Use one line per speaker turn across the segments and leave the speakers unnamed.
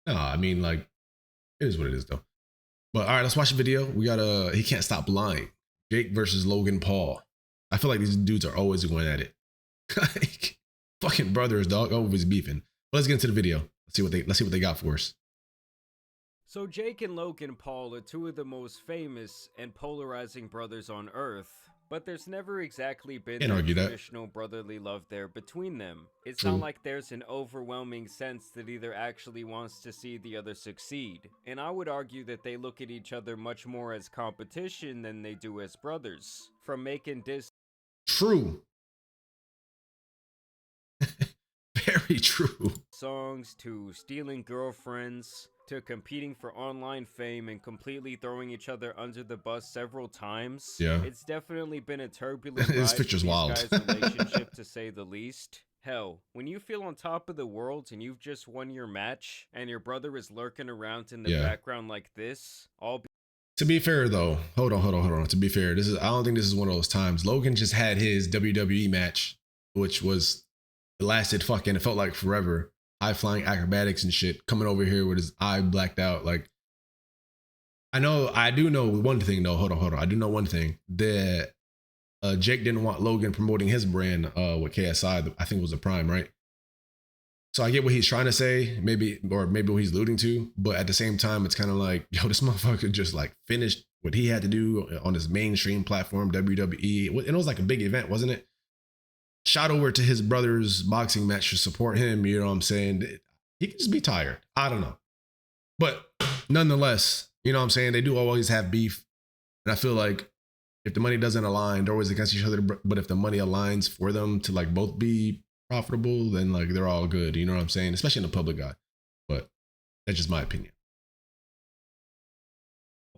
No, I mean, like, it is what it is, though. But all right, let's watch the video. We got He Can't Stop Lying. Jake versus Logan Paul. I feel like these dudes are always going at it. Like, fucking brothers, dog. Always beefing. But let's get into the video. Let's see what they got for us.
So Jake and Logan Paul are two of the most famous and polarizing brothers on Earth, but there's never exactly been a traditional brotherly love there between them. It's not like there's an overwhelming sense that either actually wants to see the other succeed, and I would argue that they look at each other much more as competition than they do as brothers. From making
True. Very true.
Songs to stealing girlfriends to competing for online fame and completely throwing each other under the bus several times.
Yeah.
It's definitely been a turbulent ride for these guys' relationship, to say the least. Hell, when you feel on top of the world and you've just won your match and your brother is lurking around in the background like this,
To be fair though, hold on. To be fair, I don't think this is one of those times. Logan just had his WWE match, which lasted fucking, it felt like forever. High flying acrobatics and shit, coming over here with his eye blacked out. Like, I do know one thing though. Hold on. I do know one thing, that Jake didn't want Logan promoting his brand with KSI. I think it was a Prime, right? So I get what he's trying to say, maybe what he's alluding to, but at the same time, it's kind of like, yo, this motherfucker just like finished what he had to do on his mainstream platform, WWE. And it was like a big event, wasn't it? Shot over to his brother's boxing match to support him. You know what I'm saying? He could just be tired. I don't know. But nonetheless, you know what I'm saying? They do always have beef. And I feel like if the money doesn't align, they're always against each other. But if the money aligns for them to like both be profitable, then like they're all good. You know what I'm saying? Especially in the public eye. But that's just my opinion.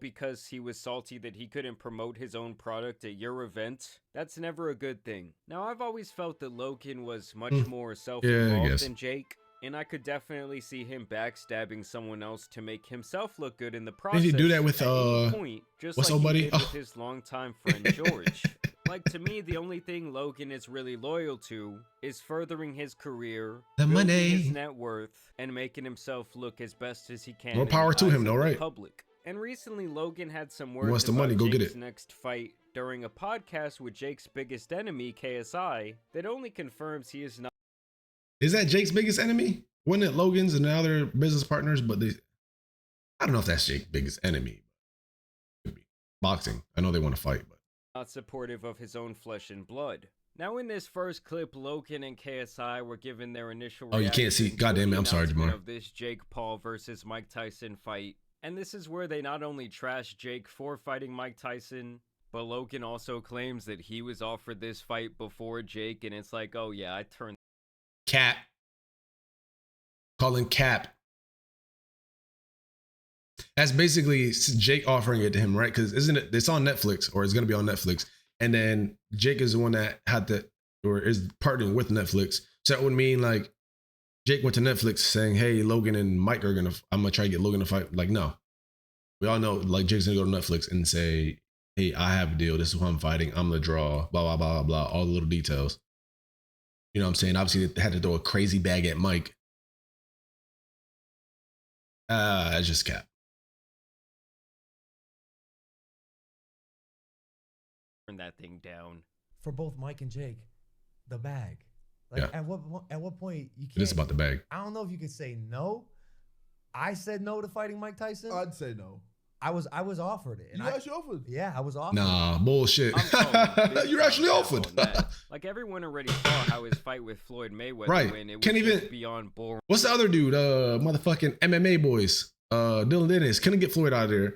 Because he was salty that he couldn't promote his own product at your event, that's never a good thing. Now, I've always felt that Logan was much more self-involved than Jake, and I could definitely see him backstabbing someone else to make himself look good in the process.
Did he do that with
point, just
what's
like
up, buddy?
He did with his longtime friend George. Like, to me, the only thing Logan is really loyal to is furthering his career, building his net worth, and making himself look as best as he can.
More power to him, though, right?
Public. And recently, Logan had some words
wants the money,
about
go
Jake's
get it.
next fight during a podcast with Jake's biggest enemy, KSI, that only confirms he is not.
Is that Jake's biggest enemy? Wasn't it Logan's and now they're business partners? But I don't know if that's Jake's biggest enemy. Could be boxing. I know they want to fight, but
not supportive of his own flesh and blood. Now, in this first clip, Logan and KSI were given their initial.
Oh, you can't see. God damn it! I'm sorry, Jamar.
Of this Jake Paul versus Mike Tyson fight. And this is where they not only trash Jake for fighting Mike Tyson, but Logan also claims that he was offered this fight before Jake, and it's like, oh yeah, I turned
cap. Calling cap. That's basically Jake offering it to him, right? Because isn't it? It's on Netflix, or it's gonna be on Netflix, and then Jake is the one that had to, or is partnering with Netflix. So that would mean like Jake went to Netflix saying, hey, Logan and Mike I'm gonna try to get Logan to fight. Like, no. We all know like Jake's gonna go to Netflix and say, hey, I have a deal. This is who I'm fighting. I'm the draw, blah, blah, blah, blah, all the little details. You know what I'm saying? Obviously they had to throw a crazy bag at Mike. It's just cap.
Turn that thing down.
For both Mike and Jake, the bag. Like, at what point you can't?
It is about the bag.
I don't know if you could say no. I said no to fighting Mike Tyson.
I'd say no.
I was offered it.
And you actually offered?
Yeah, I was offered.
Nah, bullshit. You're actually offered.
Like, everyone already saw how his fight with Floyd Mayweather
right.
went. It
Can't
was
even
just beyond boring.
What's the other dude? Motherfucking MMA boys. Dylan Dennis. Couldn't get Floyd out of there.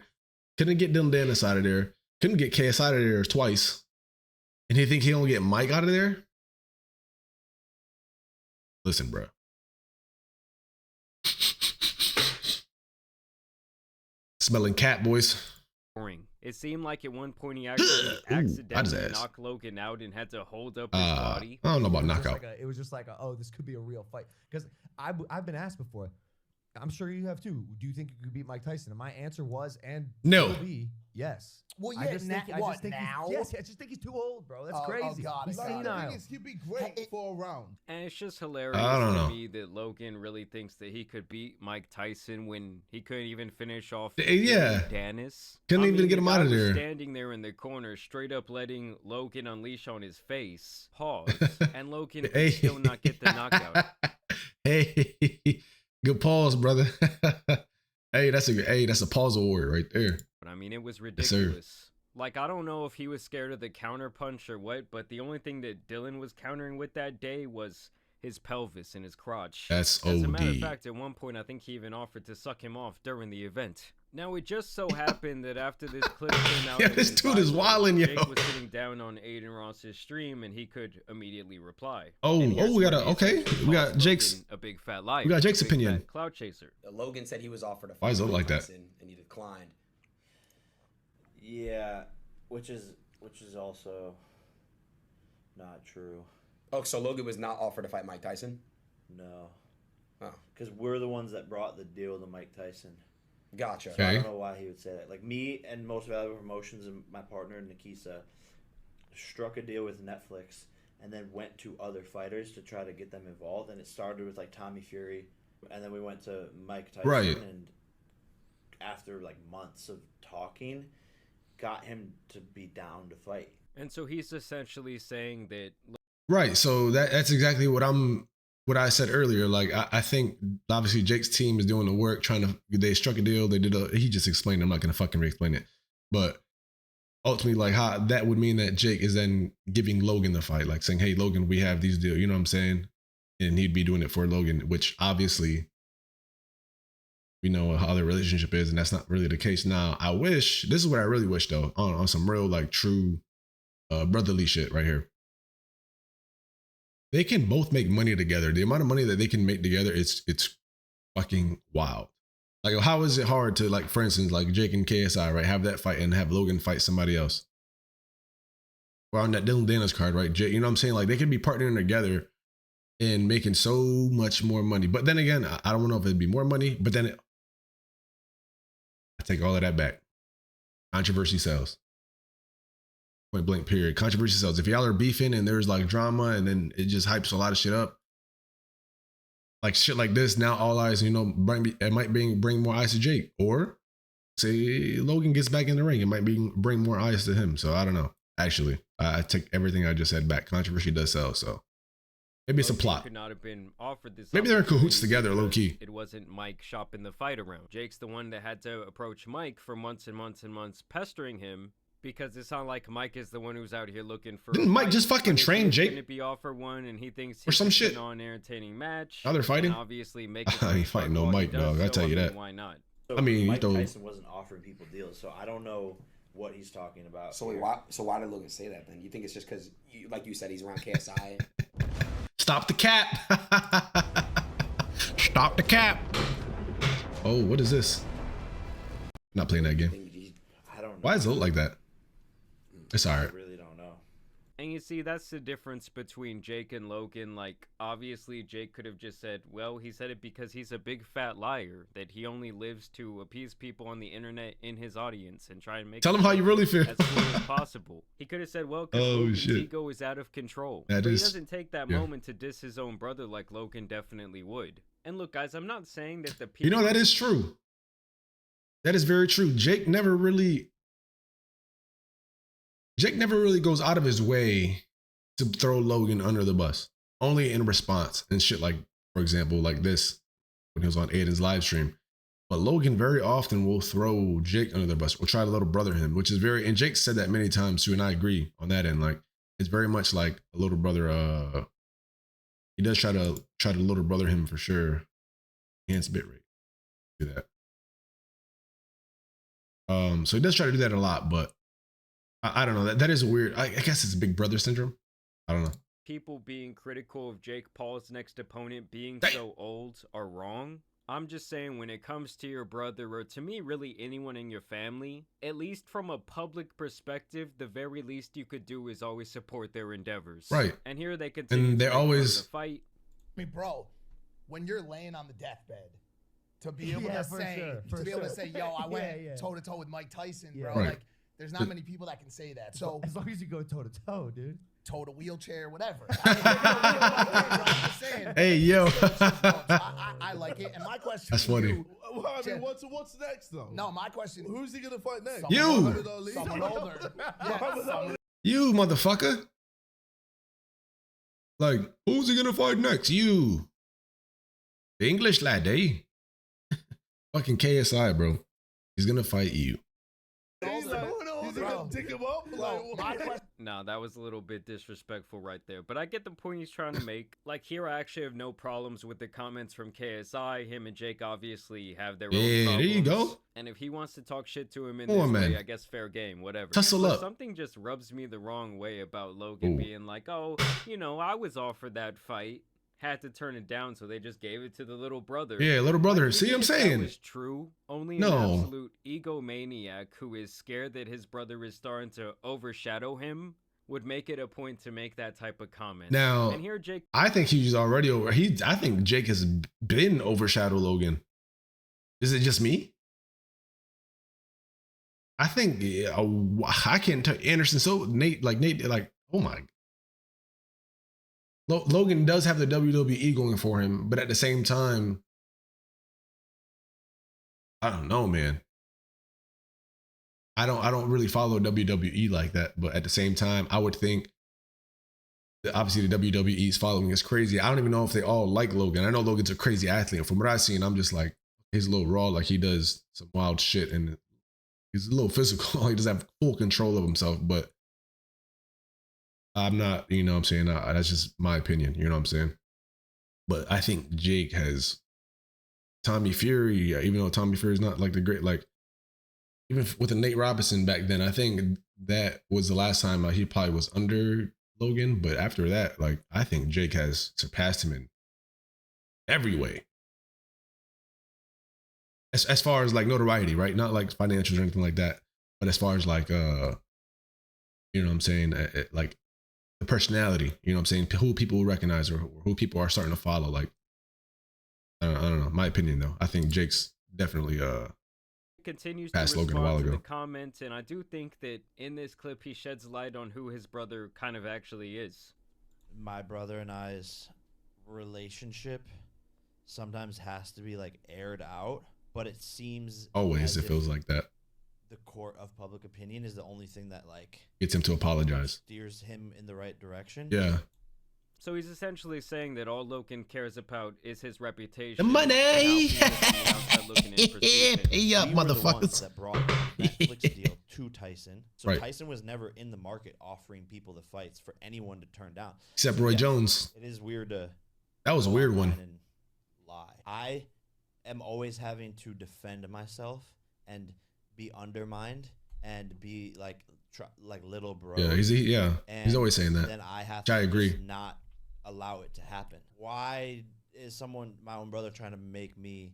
Couldn't get Dylan Dennis out of there. Couldn't get KS out of there twice. And he think he gonna get Mike out of there? Listen, bro. Smelling cat, boys.
It seemed like at one point he actually accidentally knocked Logan out and had to hold up his body.
I don't know about knockout.
It was just like, oh, this could be a real fight. Because I've been asked before. I'm sure you have too. Do you think you could beat Mike Tyson? And my answer was, and
no.
will be, Yes.
Well,
I
yeah,
just
now,
think, I
what,
just think
now?
Yes, I just think he's too old, bro. That's
Oh,
crazy.
God,
He's
God.
senile.
The
thing is, he'd be great for a round.
And it's just
I
hilarious
don't
to
know.
me that Logan really thinks that he could beat Mike Tyson when he couldn't even finish off
Yeah.
Dennis.
Couldn't even get him out of
The guy was
there.
standing there in the corner, straight up letting Logan unleash on his face. Pause. And Logan could still not get the knockout.
Hey, good pause, brother. Hey, that's a pause award right there.
But I mean, it was
Yes, sir.
ridiculous. Like, I don't know if he was scared of the counter punch or what, but the only thing that Dylan was countering with that day was his pelvis and his crotch.
That's
As a
OD.
matter of fact, at one point, I think he even offered to suck him off during the event. Now, it just so happened that after this clip came out,
Yeah, this dude is wildin', yo.
Jake was sitting down on Aiden Ross's stream, and he could immediately reply.
Oh,
And here's
we got
what
a
he
okay.
essentially
We got
calls
Jake's.
Logan a big fat liar.
We got Jake's
a big
opinion.
fat cloud chaser.
Logan said he was offered a fight
Why does it look
with
like that?
Tyson, and he declined.
Yeah, which is also not true.
Oh, so Logan was not offered to fight Mike Tyson?
No.
Oh.
Because we're the ones that brought the deal to Mike Tyson.
Gotcha.
So I
Okay.
don't know why he would say that. Like, me and Most Valuable Promotions and my partner Nikisa struck a deal with Netflix and then went to other fighters to try to get them involved. And it started with like Tommy Fury, and then we went to Mike Tyson.
Right.
And after like months of talking, got him to be down to fight.
And so he's essentially saying that
Right. So that's exactly what I said earlier. Like I think obviously Jake's team is doing the work, they struck a deal. He just explained it. I'm not gonna fucking re-explain it. But ultimately, like how that would mean that Jake is then giving Logan the fight, like saying, hey Logan, we have these deals, you know what I'm saying? And he'd be doing it for Logan, which obviously we know how their relationship is, and that's not really the case. Now, this is what I really wish though, on some real like true brotherly shit right here. They can both make money together. The amount of money that they can make together, it's fucking wild. Like, how is it hard to, like, for instance, like Jake and KSI, right, have that fight and have Logan fight somebody else? Or on that Dylan Danis card, right, Jake, you know what I'm saying? Like, they could be partnering together and making so much more money. But then again, I don't know if it'd be more money, but then I take all of that back. Controversy sells. Point blank period. Controversy sells. If y'all are beefing and there's like drama and then it just hypes a lot of shit up, like shit like this, now all eyes, it might bring more eyes to Jake. Or say Logan gets back in the ring, it might bring more eyes to him. So I don't know. Actually, I take everything I just said back. Controversy does sell. So maybe it's a plot.
Could not have been offered this.
Maybe they're in cahoots together, low key.
It wasn't Mike shopping the fight around. Jake's the one that had to approach Mike for months and months and months, pestering him. Because it's not like Mike is the one who's out here looking for.
Didn't Mike just fucking train Jake?
Going to be offered one, and he thinks
or some shit
on an entertaining match.
Now they're fighting.
Obviously, make.
I ain't fighting no Mike, dog. I tell you that.
Why not?
So
I mean,
Mike Tyson wasn't offering people deals, so I don't know what he's talking about.
So why did Logan say that then? You think it's just because, like you said, he's around KSI?
Stop the cap. Stop the cap. Oh, what is this? Not playing that game.
I don't know.
Why does it look like that? It's all right.
I really don't know.
And you see, that's the difference between Jake and Logan. Like, obviously, Jake could have just said, well, he said it because he's a big fat liar, that he only lives to appease people on the internet in his audience and try and make
Tell him how you really feel.
as cool as possible. He could have said, well, because Logan's ego is out of control. But he doesn't take that moment to diss his own brother like Logan definitely would. And look, guys, I'm not saying that the people...
You know, that is true. That is very true. Jake never really goes out of his way to throw Logan under the bus. Only in response and shit like, for example, like this, when he was on Aiden's live stream. But Logan very often will throw Jake under the bus or try to little brother him, which is very, and Jake said that many times too, and I agree on that end. Like, it's very much like a little brother, he does try to little brother him for sure. Enhance bit rate. Do that. So he does try to do that a lot, but I don't know. That is weird. I guess it's big brother syndrome. I don't know.
People being critical of Jake Paul's next opponent being so old are wrong. I'm just saying, when it comes to your brother, or to me, really anyone in your family, at least from a public perspective, the very least you could do is always support their endeavors.
Right.
And here they continue
and they're
to
always
fight.
I mean, bro, when you're laying on the deathbed, to be able
Yeah,
to
for
say,
sure,
to be able to
for
say, yo, I went
Yeah.
toe to toe with Mike Tyson,
Yeah.
bro.
Right.
Like, there's not many people that can say that. So
as long as you go toe to toe, dude.
toe to wheelchair, whatever. I'm just saying.
Hey, yo.
I like it. And my question
That's
to
funny.
you,
Well, I mean, what's next though?
no, my question.
Who's he gonna fight next?
You.
Muhammad Ali?
Someone older. Yeah, someone
You motherfucker. Like, who's he gonna fight next? You. The English lad, eh? Fucking KSI, bro. He's gonna fight you.
He's gonna dick him up.
Bro, my question.
No, that was a little bit disrespectful right there. But I get the point he's trying to make. Like, here I actually have no problems with the comments from KSI. Him and Jake obviously have their own
Yeah,
problems.
there you go.
And if he wants to talk shit to him in
Come
this
on,
way,
man.
I guess fair game, whatever.
Tussle
But
up.
something just rubs me the wrong way about Logan
Ooh.
being like, oh, you know, I was offered that fight. Had to turn it down, so they just gave it to the little brother.
Yeah, little brother.
Like,
See what I'm
even if that
saying?
was true. Only
No.
an absolute egomaniac who is scared that his brother is starting to overshadow him would make it a point to make that type of comment.
Now,
and here Jake
I think he's already over. I think Jake has been overshadowed Logan. Is it just me? I think I can't tell Anderson. So Nate, oh my. Logan does have the WWE going for him, but at the same time, I don't know, man. I don't really follow WWE like that, but at the same time, I would think that obviously the WWE's following is crazy. I don't even know if they all like Logan. I know Logan's a crazy athlete. From what I've seen, I'm just like, he's a little raw, like he does some wild shit and he's a little physical. He doesn't have full control of himself, but I'm not, you know what I'm saying? That's just my opinion, you know what I'm saying? But I think Jake has Tommy Fury, even though Tommy Fury is not like the great, like, even with the Nate Robinson back then, I think that was the last time he probably was under Logan. But after that, like, I think Jake has surpassed him in every way. As far as like notoriety, right? Not like financials or anything like that. But as far as like, you know what I'm saying? Like, the personality, you know what I'm saying? Who people will recognize or who people are starting to follow. Like, I don't know. My opinion, though, I think Jake's definitely
continues
past
to
Logan a while
respond to
ago.
the comments, and I do think that in this clip he sheds light on who his brother kind of actually is.
My brother and I's relationship sometimes has to be like aired out, but it seems
Always,
as
it
if
feels like that.
the court of public opinion is the only thing that like
Gets him to apologize.
steers him in the right direction.
Yeah.
So he's essentially saying that all Logan cares about is his reputation.
The money!
and how people from the outside looking in perceive him.
Hey up,
We were the ones
motherfuckers.
that brought the Netflix deal to Tyson. So
Right.
Tyson was never in the market offering people the fights for anyone to turn down.
Except Roy
Yes,
Jones.
It is weird to
That was a
go
weird
online
one.
and lie. I am always having to defend myself and be undermined and be like little bro.
Yeah, he's
And
always saying that.
Then I have
Which I
to
agree.
just not allow it to happen. Why is someone, my own brother, trying to make me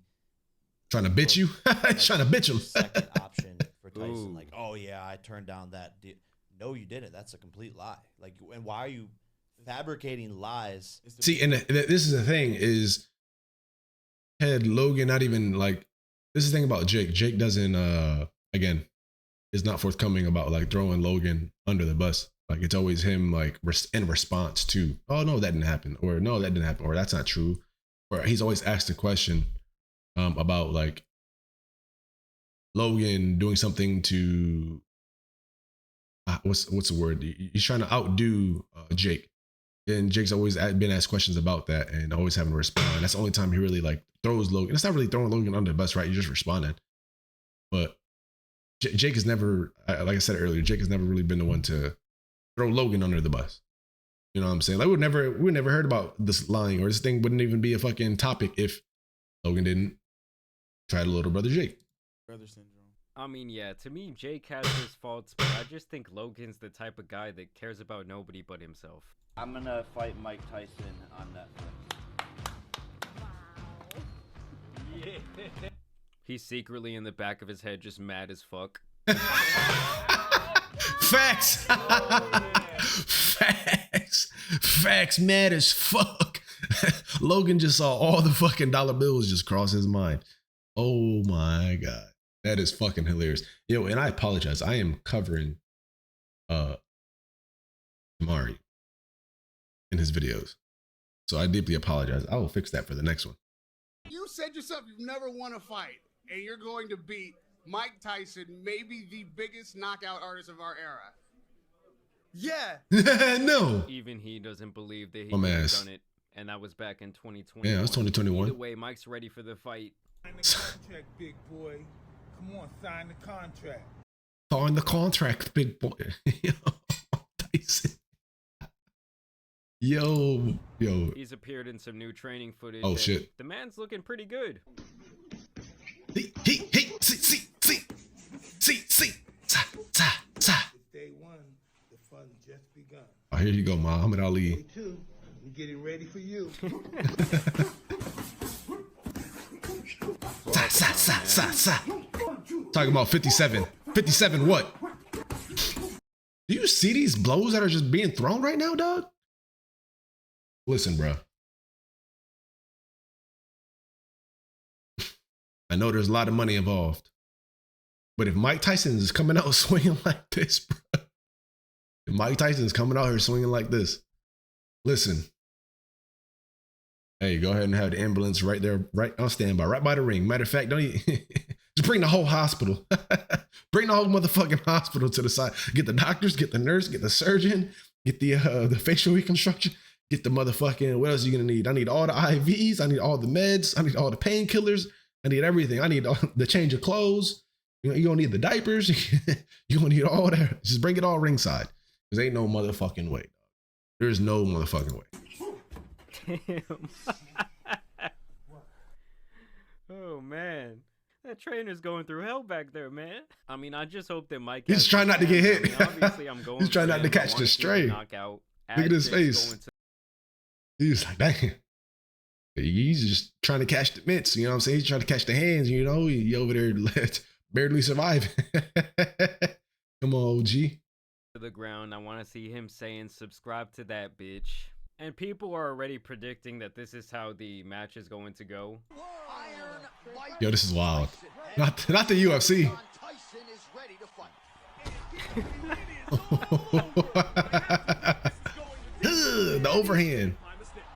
Trying to bitch you?
like,
Trying to bitch him.
second option for Tyson?
Ooh.
Like, oh yeah, I turned down that deal. No, you didn't. That's a complete lie. Like, and why are you fabricating lies?
See, and this is the thing is, had Logan not even like, this is the thing about Jake. Jake doesn't, again, is not forthcoming about like throwing Logan under the bus. Like, it's always him like in response to, oh no, that didn't happen, or no, that didn't happen, or that's not true. Or he's always asked a question about like Logan doing something to, what's the word? He's trying to outdo Jake. And Jake's always been asked questions about that and always having to respond. That's the only time he really like throws Logan. It's not really throwing Logan under the bus, right? You're just responding. But Jake has never, like I said earlier, Jake has never really been the one to throw Logan under the bus. You know what I'm saying? Like we never heard about this lying, or this thing wouldn't even be a fucking topic if Logan didn't try to little brother Jake.
Brother syndrome.
I mean, yeah, to me, Jake has his faults, but I just think Logan's the type of guy that cares about nobody but himself.
I'm gonna fight Mike Tyson on Netflix.
He's secretly in the back of his head just mad as fuck.
Facts. Facts, mad as fuck. Logan just saw all the fucking dollar bills just cross his mind. Oh my God. That is fucking hilarious. Yo, and I apologize. I am covering Jamari in his videos. So I deeply apologize. I will fix that for the next one.
You said yourself you've never won a fight, and you're going to beat Mike Tyson, maybe the biggest knockout artist of our era.
Yeah.
No.
Even he doesn't believe that he
Bum
could have
ass.
done it, and that was back in 2020.
Yeah, it was 2021.
Either way, Mike's ready for the fight.
Sign the contract, big boy. Come on, sign the contract.
Sign the contract, big boy. Yo, Tyson. Yo.
He's appeared in some new training footage.
Oh,
and
shit.
The man's looking pretty good.
See.
It's day one. The fun just begun.
Oh, here you go, Muhammad Ali.
Day two, we're getting ready for you.
Talking about 57. 57 what? Do you see these blows that are just being thrown right now, dog? Listen, bro. I know there's a lot of money involved. But if Mike Tyson is coming out swinging like this, bro. If Mike Tyson is coming out here swinging like this, listen. Hey, go ahead and have the ambulance right there, right on standby, right by the ring. Matter of fact, don't you just bring the whole hospital. Bring the whole motherfucking hospital to the side. Get the doctors, get the nurse, get the surgeon, get the facial reconstruction, get the motherfucking, what else are you gonna need? I need all the IVs, I need all the meds, I need all the painkillers, I need everything. I need the change of clothes. You're gonna need the diapers. You're gonna need all that. Just bring it all ringside. Because ain't no motherfucking way. There's no motherfucking way.
Damn. Oh man, that trainer's going through hell back there, man. I mean, I just hope that Mike.
He's trying not to get hit.
I mean, obviously, I'm going.
He's trying not to catch the stray.
Knockout.
Look at his face. He's like, dang. He's just trying to catch the mitts. You know what I'm saying? He's trying to catch the hands. You know, he over there barely surviving. Come on, OG.
To the ground. I want to see him saying, "Subscribe to that bitch." And people are already predicting that this is how the match is going to go.
Yo, this is wild. Not the UFC. The overhand.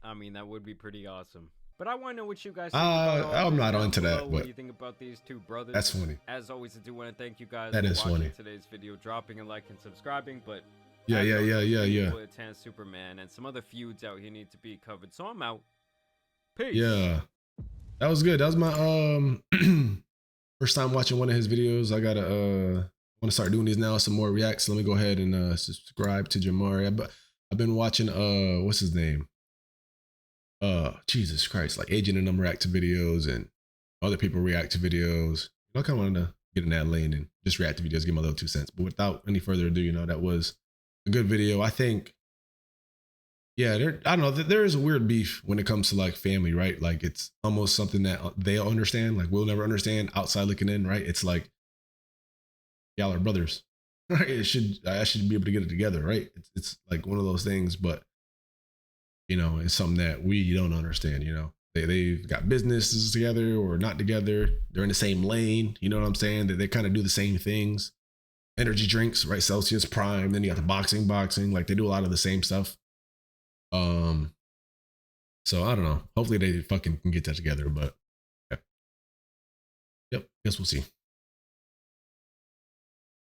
I mean, that would be pretty awesome. But I want to know what you guys think about
I'm not onto that,
What
but
do you think about these two brothers?
that's funny.
As always, I do want to thank you guys
That
for
is
watching
funny.
today's video, dropping a like and subscribing. But
Yeah.
Tan Superman and some other feuds out here need to be covered. So I'm out. Peace.
Yeah. That was good. That was my first time watching one of his videos. I gotta want to start doing these now. Some more reacts. Let me go ahead and subscribe to Jamari. I've been watching what's his name? Jesus Christ, like Agent and them react to videos and other people react to videos. I kind of wanted to get in that lane and just react to videos, give my little 2 cents. But without any further ado, that was a good video. I think, yeah, I don't know, there is a weird beef when it comes to like family, right? Like it's almost something that they'll understand, like we'll never understand outside looking in, right? It's like, y'all are brothers, right? I should be able to get it together, right? It's like one of those things, but it's something that we don't understand. They've got businesses together or not together. They're in the same lane. You know what I'm saying? That they kind of do the same things. Energy drinks, right? Celsius, Prime. Then you got the boxing. Like they do a lot of the same stuff. So I don't know. Hopefully they fucking can get that together. But yeah. Yep. Guess we'll see.